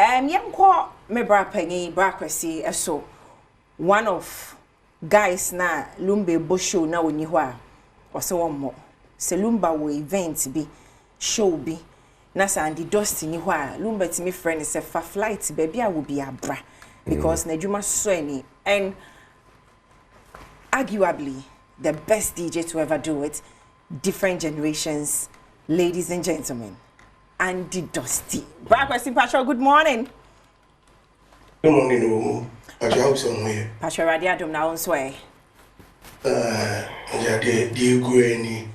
Yemko me bra penny bra kwesi eso one of guys na Lumba Bosho na woni ho a wose won mo se Lumba wo event bi show bi na sandi Dosti ni ho a Lumba ti me friend se fa flight baby a wo bi abra because na djuma so any and arguably the best DJ to ever do it, different generations, ladies and gentlemen. Andy Dosty. Brakwesi Pacho, good morning. Good morning, Pacho somewhere. Pacho Radi Adom na onswe. The go any.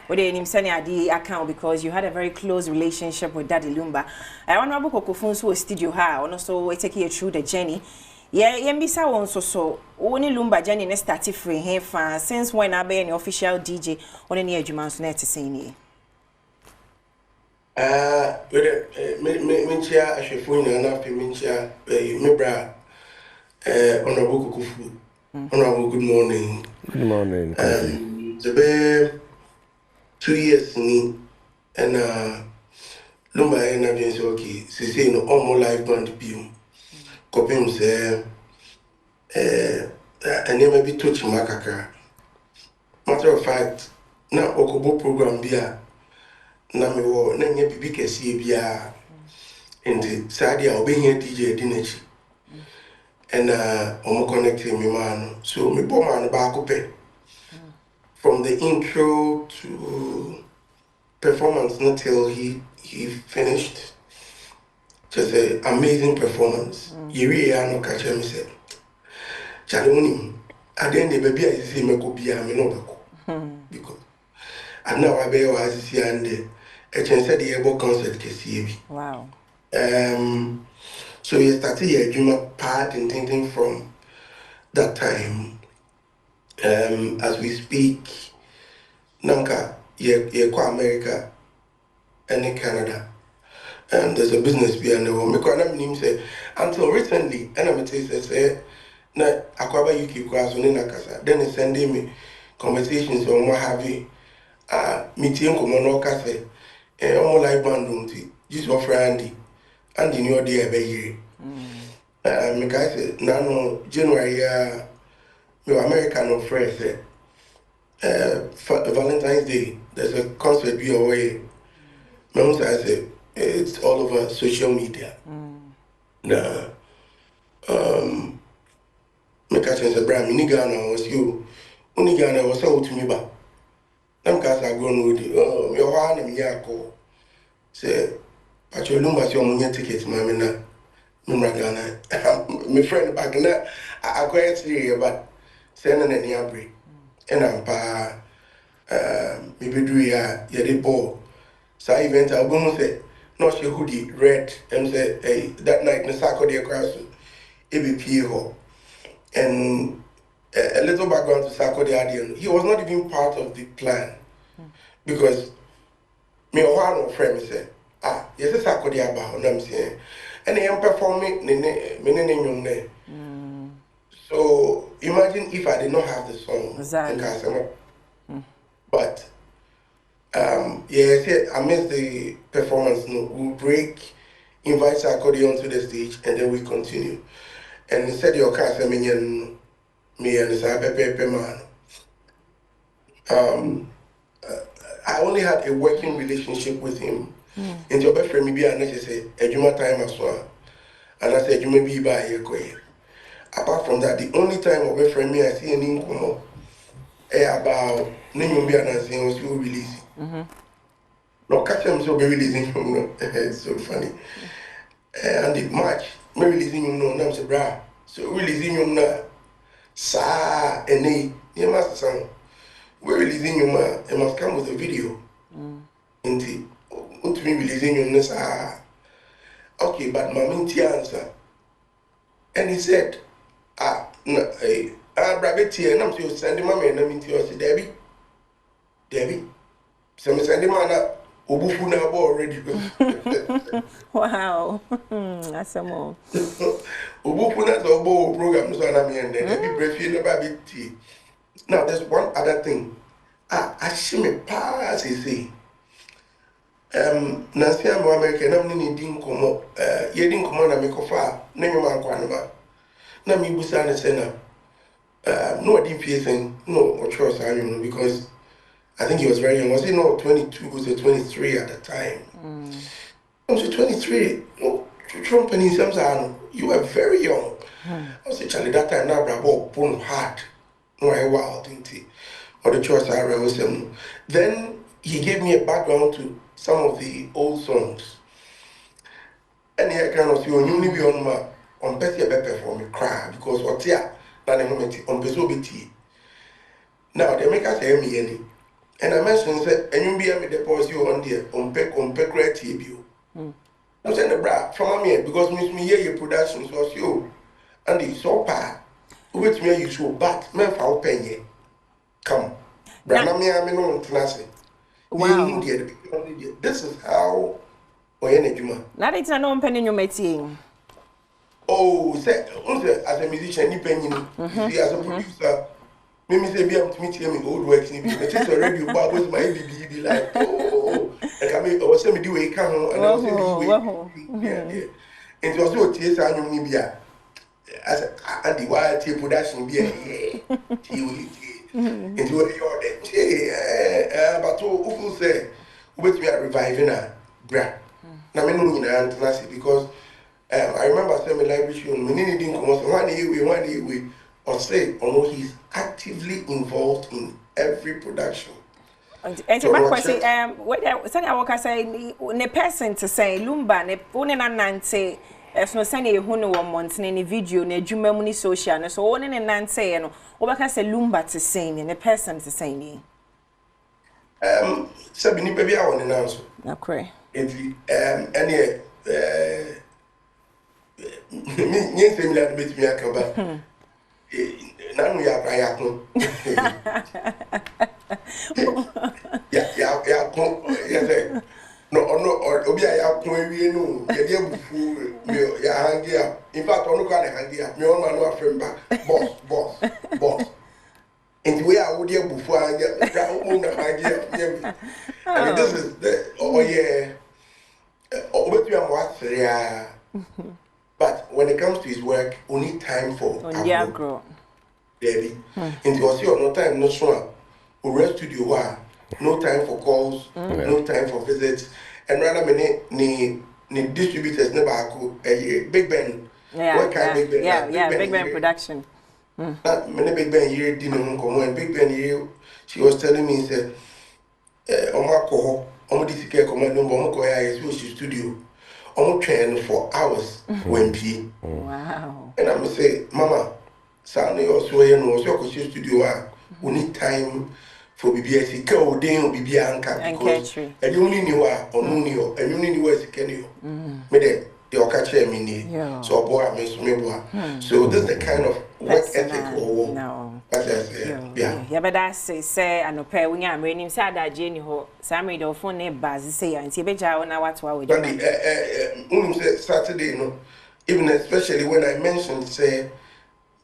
What do you name send adi account because you had a very close relationship with Daddy Lumba. I want to book a studio ha, and also we take you through the journey. Yeah, yembisa won so only Lumba journey ne start free here fan since when I be an official DJ on any adwuma so na te say ni. Mentia ashefo na na pe mentia me bra honorable Kukufu. Honorable good morning. Good morning. The 2 years ni and Lumba na bien so okay say no all live band bi kopim say and never be touch makaka. Matter of fact na okobo program bia na me wo na nye bibi kese bia and sadia obe here DJ dinachi and omo connect me man so me bo man ba ko pe from the intro to performance until he finished. Just an amazing performance. You really are not catching me said. Charlie, at the end of the baby, I see me go be a minobaco. Because I know I be was see and a chance at the able concert KCB. Wow. So you started your dream part and thinking from that time. As we speak, Nanka, ye kwa America and in Canada. And there's a business behind the world. Me say until recently, and I'm say na akwaba UK class on Nakasa. Then they sending me conversations on what have you. Meeting come on Okase. Almost like bandung just offer Andy. Andy knew the every year. Me guys say no January me American no friends say for Valentine's Day there's a concert be away. Me say it's all over social media. Nah, me catch say bra me Ghana was you. Uni Ghana was so to me ba. Nam cause I grown with you. Me wa na me yako. Say Pacho Lumba si omunye ticket ma me na. Me Ghana. My friend back na I quite serious but say na ni abri. And I'm pa me be do ya the ball. So event I go say no she hoodie red and say hey that night na Saturday across ABP ho and a little background to Saturday Adom. He was not even part of the plan because me one friend say yes Saturday about and I'm saying and he am performing me so imagine if I did not have the song Exactly. But yes, I missed the performance. No, we'll break, invite Sarkodie onto the stage, and then we continue. And instead, your cast, me and Ahosepe man. I only had a working relationship with him. And your best friend, maybe I just say, "Ejuma time as well," and I said, "You may be by here." Apart from that, the only time my best friend me I see any income about Nimumbi and I say was you release. No catch him so be releasing from no. It's so funny. And the March, me releasing you no, I'm say bra. So releasing you na sa and you must sound. We releasing you ma, it must come with a video. Inti, me releasing you na sa. Okay, but my minty answer. And he said, Brabbit here, and I'm still sending my man, I'm into Debbie. So me send him an Obufu na already. Wow. That's a more. Obufu na so bo program so na me and then be brief na ba tea. Now there's one other thing. I see me pass he say. Nancy am America na mni din komo ye din komo na mekofa na nyoma nkwa no ba na me busa ne say na no I didn't feel no or trust I know because I think he was very young. Was he not 22? Was he 23 at the time? I was 23. No, Trump and himself, you were very young. I was Charlie that time now, bravo, bone hard. No, I wild, didn't he? Or the choice I was him. Then he gave me a background to some of the old songs. And he kind of see on you be on my on Bessie Beppe for me cry because what's here? Not a moment on Besobiti. Now they make us say me any. And I mentioned that and you be a me deposit you on there on peck TV. I'm saying the bra from me because me hear your production so you and the so pa which me you show but me for open ye come bra na me no ntnase wow this is how oye juma na dey na no mpani nyomati oh say as a musician ni penyin see as a producer me say be am to meet him old works ni be it is already about was my baby be like oh like I mean I was say me do we can and I was say yeah and so so tie say anyum ni bia as and the wild tape production be yeah tie into what you order but who say we be reviving a bra na me no nyina antnase because I remember saying my library show me need didn't come so one day we or say or no he's actively involved in every production. And my question what say I work say ne person to say Lumba ne one na nante as no say e hu no 1 month ne video na adwuma mu ni social no so one ne nante no obaka say Lumba to say ne person to say ni say bi ni baby a won na so na kre enti any me say me la bet me akaba nanu ya kon ya kon ya say no obi ya kon ewie no ye dey bufu me ya hangi up in fact onu ka na hangi up me on ma no afemba boss and we are dey bufu hangi up na hangi up and this is the obetu am what ya but when it comes to his work we need time for grow baby and you see no time no so we rest studio wa no time for calls no time for visits and rather many distributors never go Big Ben Big Ben production that many Big Ben here didn't come when Big Ben here she was telling me said omako this care command number omako ya studio train for hours when p wow and I'm say mama Sani also no so studio we need time for BBS ka den bibi anka because and you only knew and you only knew as can you me dey okache me ni so boy me so me boy so this is the kind of work ethic or no yeah but that say anope we nya amre nim say adaje ni ho samre do phone ne baz say ya nti beja wona watwa we say Saturday no even especially when I mentioned say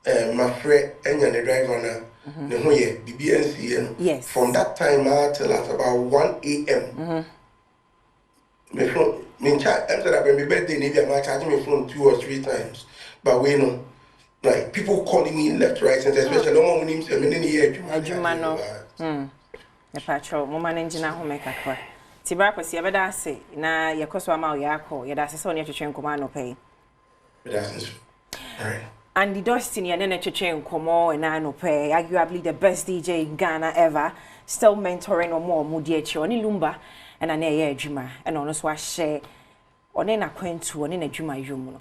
my friend enya the driver na ne ho ye BBNC from that time till at about 1 a.m. Me phone me chat after that my birthday maybe I charge my phone 2 or 3 times but we know like people calling me left right center especially no one name say me ni here adwuma no e patrol mo man engina ho make akwa ti bra kwasi e beda ase na yekoso ama o yakọ ye da ase so ne twetwe nkoma no pay that's right. And the Dosty and then Nkomo and Anope, arguably the best DJ in Ghana ever, still mentoring or more Mudiechi, only Lumba and an Juma, and honest was share on in a quaint to on in a Juma Jumuno.